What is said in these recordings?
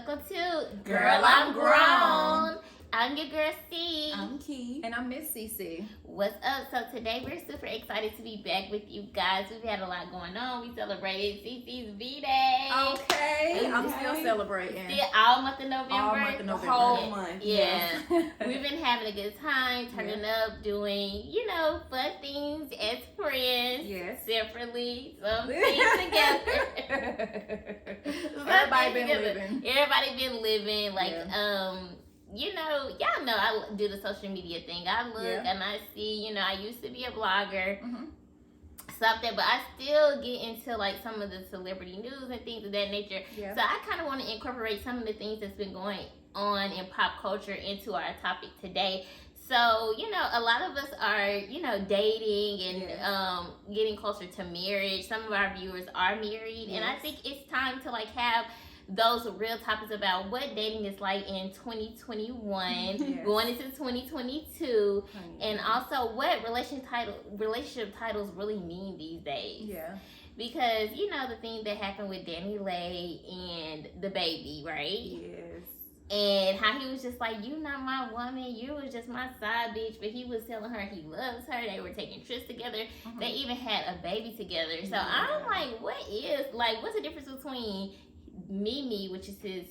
welcome to Girl, I'm Grown. I'm your girl C. I'm Key. And I'm Miss CC. What's up? So today we're super excited to be back with you guys. We've had a lot going on. We celebrated CC's B-Day. Okay. I'm still celebrating. Still all month of November. All month of The November. whole month. Yeah. We've been having a good time, turning up, doing, fun things as friends. Yes. Separately. Some things together. Everybody been living. Everybody been living. Like, y'all know I do the social media thing. I look and I see, I used to be a blogger, something, but I still get into like some of the celebrity news and things of that nature. Yeah. So I kind of want to incorporate some of the things that's been going on in pop culture into our topic today. So, a lot of us are, dating and getting closer to marriage. Some of our viewers are married. And I think it's time to have those real topics about what dating is like in 2021, going into 2022, and also what relationship titles really mean these days. Yeah. Because, the thing that happened with Danileigh and Da Baby, right? Yes. And how he was just like, you not my woman, you was just my side bitch. But he was telling her he loves her. They were taking trips together. They even had a baby together. So I'm like, what's the difference between Mimi, which is his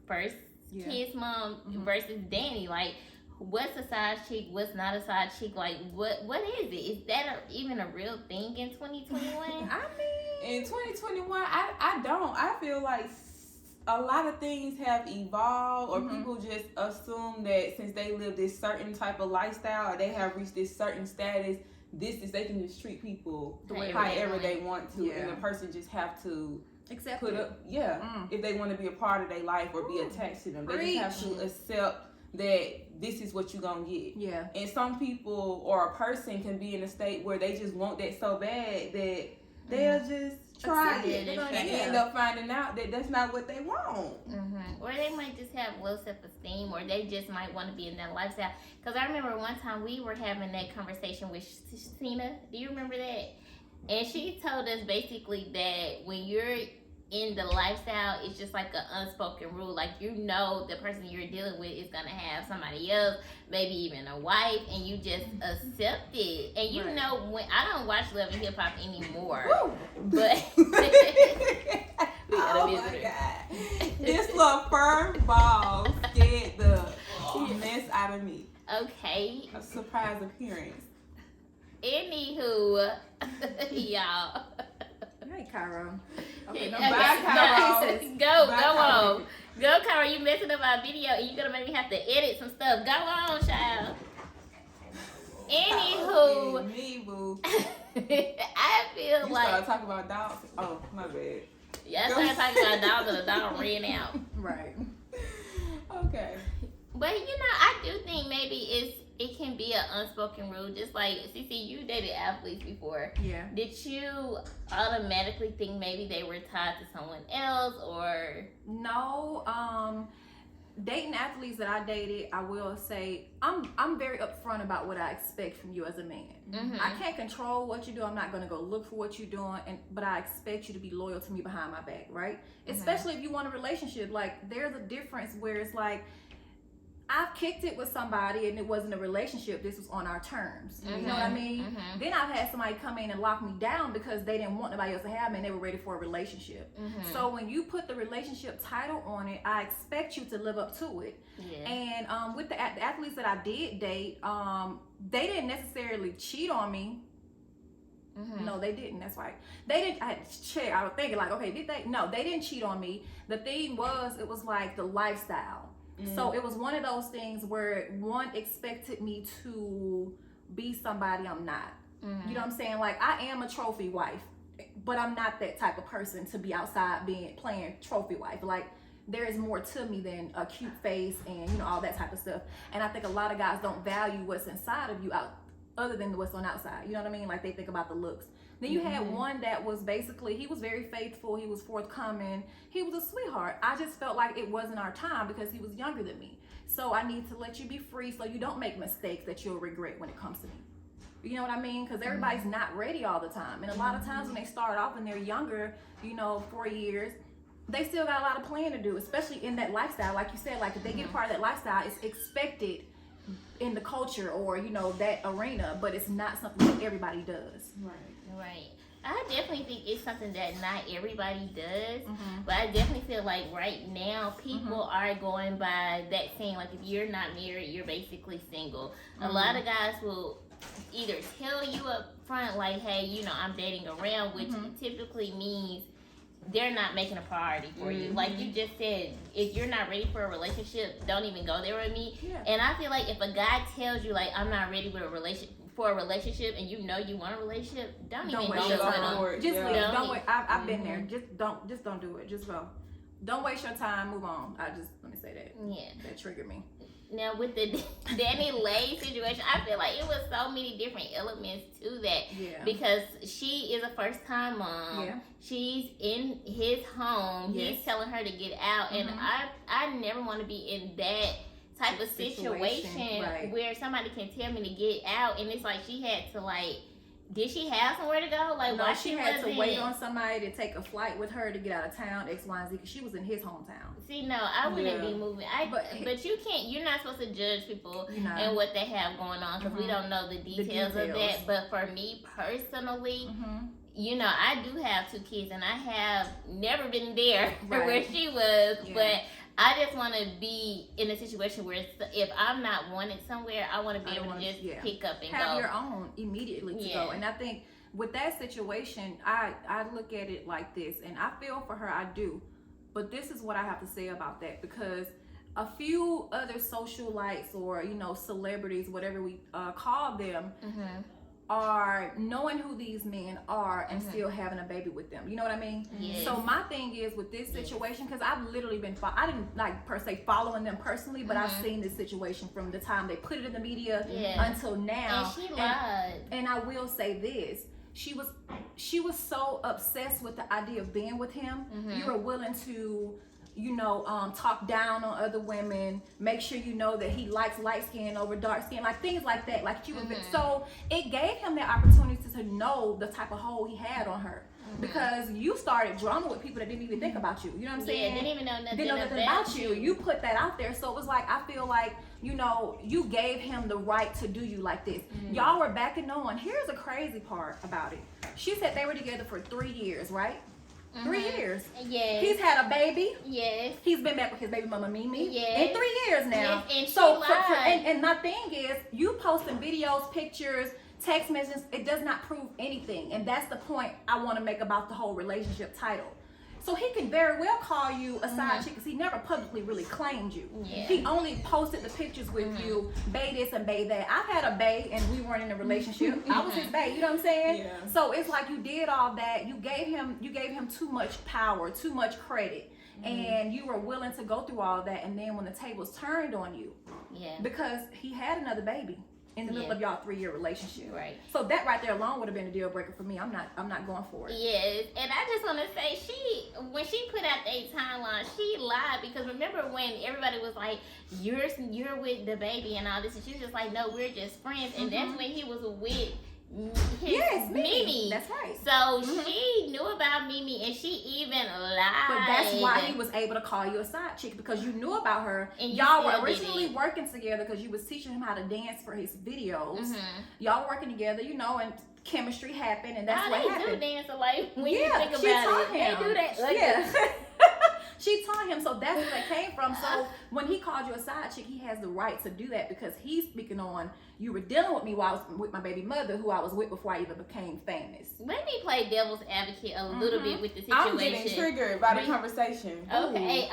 first kid's mom, versus Danny? Like, what's a side chick? What's not a side chick? Like, what is it? Is that even a real thing in 2021? In 2021, I feel like a lot of things have evolved, or people just assume that since they live this certain type of lifestyle, or they have reached this certain status, they can just treat people however they want to, and the person just have to accept put it. Up, if they want to be a part of their life or be attached to them, they just have to accept that this is what you're gonna get. Yeah. And some people or a person can be in a state where they just want that so bad that they'll just try it and end up finding out that that's not what they want. Or they might just have low self-esteem, or they just might want to be in that lifestyle. Because I remember one time we were having that conversation with Tina. Do you remember that? And she told us basically that when you're in the lifestyle, it's just like an unspoken rule. Like, the person you're dealing with is going to have somebody else, maybe even a wife, and you just accept it. And when I don't watch Love and Hip Hop anymore, but oh my God, this little firm ball scared the mess out of me. Okay. A surprise appearance. Anywho, y'all. Hey, Cairo. Okay, no, bye, Cairo. Go on. Go, Cairo. You messing up our video, and you're going to make me have to edit some stuff. Go on, child. Anywho. Me, boo. I feel you like. You started talking about dogs? Oh, my bad. Yeah, I started talking about dogs, and the dog ran out. Right. Okay. But, I do think maybe it can be an unspoken rule. Just like, CC, you dated athletes before. Yeah. Did you automatically think maybe they were tied to someone else, or? No. Dating athletes that I dated, I will say, I'm very upfront about what I expect from you as a man. I can't control what you do. I'm not going to go look for what you're doing, but I expect you to be loyal to me behind my back, right? Especially if you want a relationship. Like, there's a difference where it's like, I've kicked it with somebody and it wasn't a relationship. This was on our terms. You know what I mean? Then I've had somebody come in and lock me down because they didn't want nobody else to have me and they were ready for a relationship. So when you put the relationship title on it, I expect you to live up to it. Yeah. And with the athletes that I did date, they didn't necessarily cheat on me. No, they didn't. That's right. They didn't. I had to check. I was thinking like, okay, did they? No, they didn't cheat on me. The thing was, it was like the lifestyle. So it was one of those things where one expected me to be somebody I'm not. You know what I'm saying? Like, I am a trophy wife, but I'm not that type of person to be outside playing trophy wife. Like, there is more to me than a cute face and all that type of stuff. And I think a lot of guys don't value what's inside of you other than what's on outside. You know what I mean? Like, they think about the looks. Then you had one that was basically, he was very faithful, he was forthcoming, he was a sweetheart. I just felt like it wasn't our time because he was younger than me. So I need to let you be free so you don't make mistakes that you'll regret when it comes to me. You know what I mean? Because everybody's not ready all the time. And a lot of times when they start off and they're younger, 4 years, they still got a lot of planning to do, especially in that lifestyle. Like you said, like if they get part of that lifestyle, it's expected in the culture or, you know, that arena, but it's not something that everybody does. Right. I definitely think it's something that not everybody does, but I definitely feel like right now people are going by that saying, like, if you're not married, you're basically single. A lot of guys will either tell you up front, like, hey, you know, I'm dating around, which typically means they're not making a priority for you. Like you just said, if you're not ready for a relationship, don't even go there with me. And I feel like if a guy tells you, like, I'm not ready with a relationship, and you know you want a relationship, don't even waste go your time. with Just them. leave. Don't wait. I've been there. Just don't do it. Just go. Don't waste your time. Move on. Let me say that. Yeah. That triggered me. Now with the Danileigh situation, I feel like it was so many different elements to that. Yeah. Because she is a first time mom. Yeah. She's in his home. Yes. He's telling her to get out, and I never want to be in that type of situation right. where somebody can tell me to get out, and it's like she had to, like, did she have somewhere to go? Like, No, why she had to wait on somebody to take a flight with her to get out of town, X, Y, and Z, because she was in his hometown. See, no, I wouldn't be moving. But you can't. You're not supposed to judge people and what they have going on, because we don't know the details of that. But for me personally, you know, I do have 2 kids, and I have never been there where she was, but I just want to be in a situation where if I'm not wanted somewhere, I want to be able to just pick up and have go. Your own immediately to go. And I think with that situation, I look at it like this, and I feel for her, I do. But this is what I have to say about that, because a few other socialites or, you know, celebrities, whatever we call them, are knowing who these men are and still having a baby with them. You know what I mean? Yes. So my thing is with this situation, because I've literally been, I didn't like per se following them personally, but I've seen this situation from the time they put it in the media until now. And she lied. And I will say this. She was so obsessed with the idea of being with him. You were willing to, you know, talk down on other women, make sure you know that he likes light skin over dark skin, like things like that. Like she was, so it gave him the opportunity to know the type of hold he had on her. Because you started drama with people that didn't even think about you. You know what I'm saying? Yeah, didn't even know nothing, about you. You put that out there. So it was like, I feel like, you know, you gave him the right to do you like this. Y'all were backing on. Here's the crazy part about it. She said they were together for 3 years, right? 3 years. Yes. He's had a baby. Yes. He's been back with his baby mama Mimi. Yes. In 3 years now. Yes. And so she and my thing is, you posting videos, pictures, text messages, it does not prove anything. And that's the point I want to make about the whole relationship title. So he can very well call you a side chick, because he never publicly really claimed you. Yeah. He only posted the pictures with you, bae this and bae that. I've had a bae and we weren't in a relationship. I was his bae, you know what I'm saying? Yeah. So it's like you did all that. You gave him too much power, too much credit. And you were willing to go through all that, and then when the tables turned on you, because he had another baby in the middle of y'all 3-year relationship. Right. So that right there alone would have been a deal breaker for me. I'm not going for it. Yes, and I just want to say, when she put out a timeline, she lied, because remember when everybody was like, you're with the baby and all this, and she was just like, no, we're just friends, and that's when he was with Mimi. That's right. So she knew about Mimi, and she even lied. But that's why he was able to call you a side chick, because you knew about her. And y'all were originally working together because you was teaching him how to dance for his videos. Y'all were working together, you know, and chemistry happened, and that's what happened. They do dance alike when you think about it. Him. They do that. Like she taught him, so that's where that came from. So when he called you a side chick, he has the right to do that, because he's speaking on, you were dealing with me while I was with my baby mother, who I was with before I even became famous. Let me play devil's advocate a little bit with the situation. I'm getting triggered by the conversation. Okay,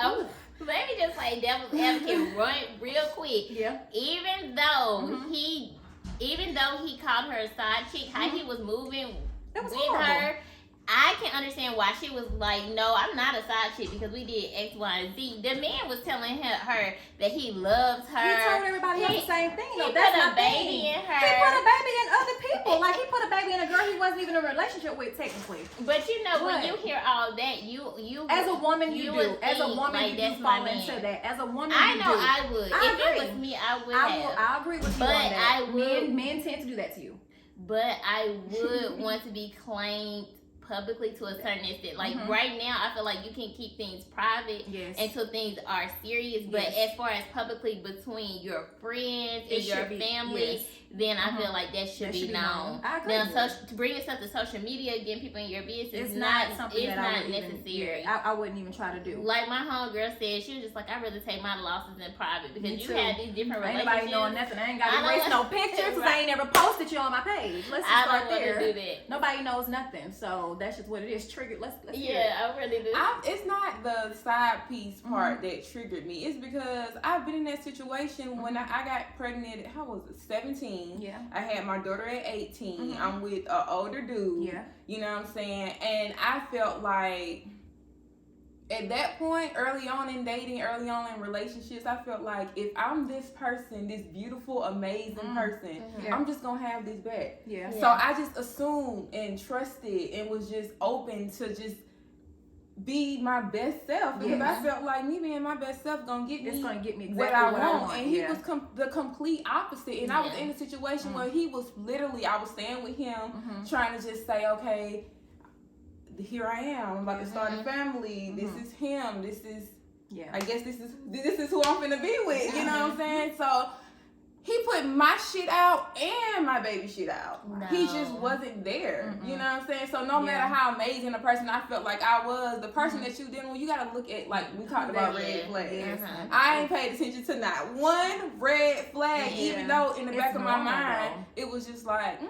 let me just play devil's advocate real quick. Yeah. Even though he called her a side chick, how he was moving with her, I can understand why she was like, no, I'm not a side chick, because we did X, Y, and Z. The man was telling her that he loves her. He told everybody else the same thing. He put a baby in her. He put a baby in other people. Like, he put a baby in a girl he wasn't even in a relationship with, technically. But you know, when you hear all that, you as a woman, you do. As a woman, like, you do fall into that. As a woman, I you know do. I would. If it was me, I would have. I agree with you But on that. I would. Men tend to do that to you. But I would want to be claimed publicly to a certain extent. Like Mhm. right now, I feel like you can keep things private Yes. until things are serious. But Yes. as far as publicly between your friends It and your should be, family, yes. then I Mhm. feel like that should That be should be known. I agree. Now, to bring yourself to social media, getting people in your business, It's is not something it's that I not would even, necessary. I wouldn't even try to do. Like my homegirl said, she was just like, I'd rather take my losses in private because Me you too. have these different Ain't relationships. nobody knowing nothing. I ain't got I to erase don't- no pictures because Right. I ain't never posted you on my page. Let's just I start don't want there. to do that. Nobody knows nothing, so that's just what it is. Triggered. Let's hear it. Yeah, I really do. It's not the side piece part that triggered me. It's because I've been in that situation when I got pregnant. How was it? 17. Yeah. I had my daughter at 18. Mhm. I'm with an older dude. Yeah. You know what I'm saying? And I felt like at that point, early on in dating, early on in relationships, I felt like if I'm this person, this beautiful, amazing person, Yeah. I'm just gonna have this back. Yeah. So I just assumed and trusted and was just open to just be my best self because Yeah. I felt like me being my best self gonna get It's me gonna get me what exactly I want. And he yeah. was the complete opposite. And I was Yeah. in a situation where he was literally, I was staying with him, Mhm. trying to just say, okay, here I am. I'm about to start a family. This is him. This is, Yeah. I guess this is who I'm finna be with. You know what I'm saying? So he put my shit out and my baby shit out. No. He just wasn't there. Mm-mm. You know what I'm saying? So no matter how amazing a person I felt like I was, the person that you dealing with, you gotta look at, like we talked about red flags. Uh-huh. I ain't paid attention to not one red flag, Yeah. even though in the back It's of my normal, mind it was just like,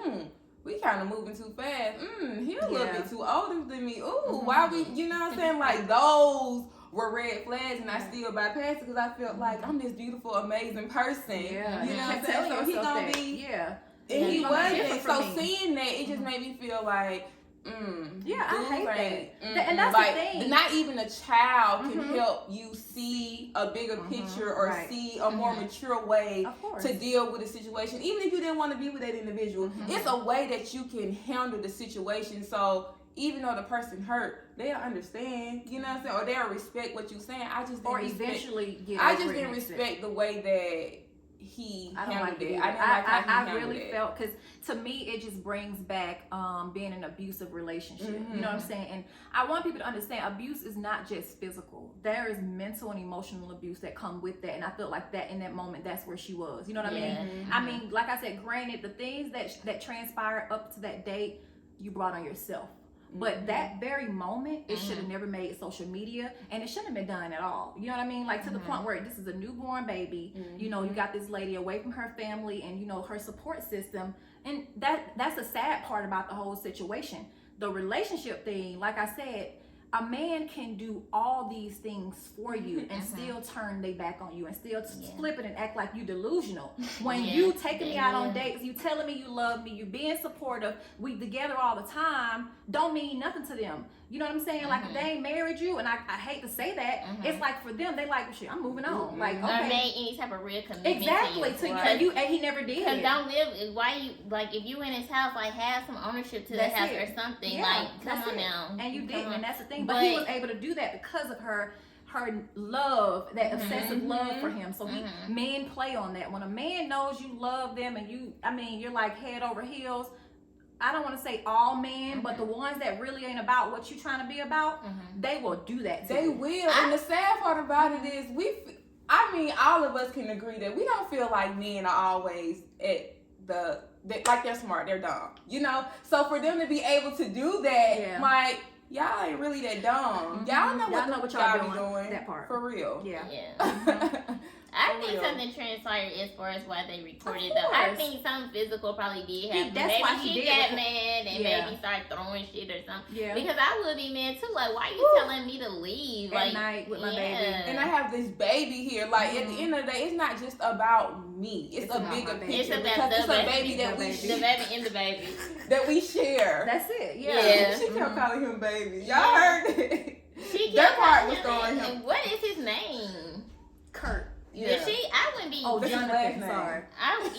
we kind of moving too fast. He a little bit too older than me. Ooh, why we? You know what I'm saying? Like those were red flags, and I still bypassed it because I felt like I'm this beautiful, amazing person. Yeah. You know what I'm Kept saying? telling So he yourself gonna that. be, Yeah. and he He's gonna be wasn't. different So from me. seeing that, it just made me feel like. Yeah, I dudes hate that. ain't- And that's like, the thing. Not even a child can Mhm. help you see a bigger picture or Right. see a more mature way Of course. to deal with a situation. Even if you didn't want to be with that individual, Mhm. it's a way that you can handle the situation. So even though the person hurt, they'll understand, you know what I'm saying, or they'll respect what you're saying. I just didn't Or respect, eventually get I over just it didn't next day. respect the way that he I don't handled like it. it. Either. I didn't like how he I handled really it. felt, because to me it just brings back being in an abusive relationship. You know what I'm saying? And I want people to understand abuse is not just physical. There is mental and emotional abuse that come with that. And I felt like that in that moment, that's where she was. You know what I mean? I mean, like I said, granted, the things that transpired up to that date, you brought on yourself. But that very moment, it should have never made social media, and it shouldn't have been done at all. You know what I mean? Like to the point where this is a newborn baby. You know, you got this lady away from her family and, you know, her support system. And that's the sad part about the whole situation. The relationship thing, like I said, a man can do all these things for you and still turn their back on you and still flip it and act like you delusional. When you taking me out on dates, you telling me you love me, you being supportive, we together all the time, don't mean nothing to them. You know what I'm saying? Like if they ain't married you, and I hate to say that, it's like for them, they like, well, shit, I'm moving on. Like, Or okay. made any type of real commitment Exactly. to you. And he never did. Because don't live, why you, like, if you in his house, like, have some ownership to the That's house it. or something. Yeah, like, come that's on it. now. And you Come didn't, on. and that's the thing. But he was able to do that because of her love, that obsessive love for him. So men play on that. When a man knows you love them and you're like head over heels. I don't want to say all men, but the ones that really ain't about what you trying to be about, they will do that to They you. will. And the sad part about it is all of us can agree that we don't feel like men are always at like they're smart, they're dumb. You know? So for them to be able to do that, like, y'all ain't really that dumb. Y'all know what y'all be doing. That part. For real. Yeah. I For think real. something transpired as far as why they recorded Of though. I course. think something physical probably did happen. That's Maybe why he she did got record- mad and maybe started throwing shit or something. Yeah. Because I would be mad too. Like, why you telling me to leave? At Like, night with my baby. And I have this baby here. Like at the end of the day, it's not just about me. It's a about bigger my baby. picture It's about because the it's a baby, baby that we the baby and the baby. that we share. That's it. Yeah. She kept calling him baby. Y'all heard it. She That kept part was calling throwing him. him. What is his name? Kurt. Yeah. I wouldn't be. Oh, That's his last Jonathan. name. Sorry. I wouldn't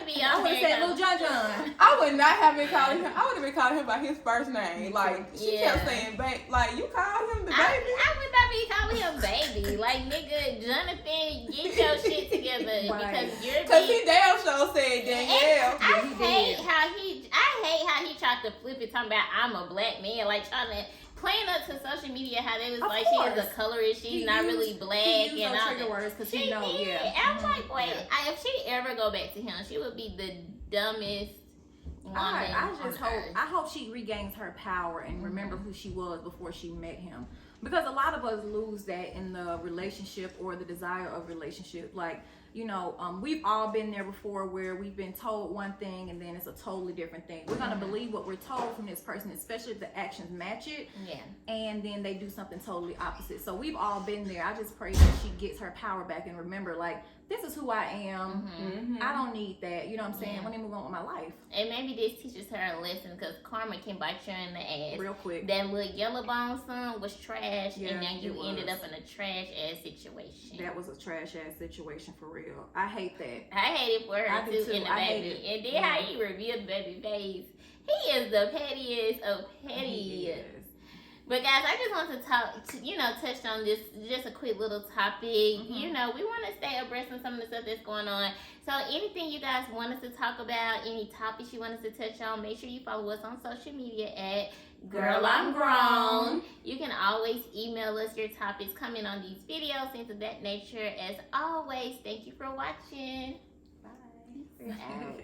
be I on would have here. said Lil John. I would not have been calling him. I would have been calling him by his first name. Like she kept saying, "Babe," like you call him the baby. I would not be calling him baby. Like, nigga, Jonathan, get your shit together because you're Cause being. he damn sure said Danielle. I hate how he tried tried to flip it, talking about I'm a black man, like trying to playing up to social media how they was Of like course. she is a colorist, she's not really black He used and those all trigger that. words because She he knows. did. Yeah. I'm like, wait, Yeah. if she ever go back to him, she would be the dumbest woman. I just on hope earth. I hope she regains her power and remember who she was before she met him. Because a lot of us lose that in the relationship or the desire of relationship. Like, you know, we've all been there before where we've been told one thing and then it's a totally different thing. We're gonna believe what we're told from this person, especially if the actions match it. Yeah. And then they do something totally opposite. So we've all been there. I just pray that she gets her power back and remember, like, this is who I am. I don't need that. You know what I'm saying? Yeah. Let me move on with my life. And maybe this teaches her a lesson because karma can bite you in the ass. Real quick. That little yellow bone son was trash, Yeah, and now you it ended was. up in a trash ass situation. That was a trash ass situation for real. I hate that. I hate it for her I do too, too. in the I hate baby. it. And then how he revealed the baby face. He is the pettiest of petty. He is. But guys, I just want to talk, touch on this, just a quick little topic. You know, we want to stay abreast of some of the stuff that's going on. So anything you guys want us to talk about, any topics you want us to touch on, make sure you follow us on social media at Girl I'm Grown. You can always email us your topics, comment on these videos, things of that nature. As always, thank you for watching. Bye. We're out.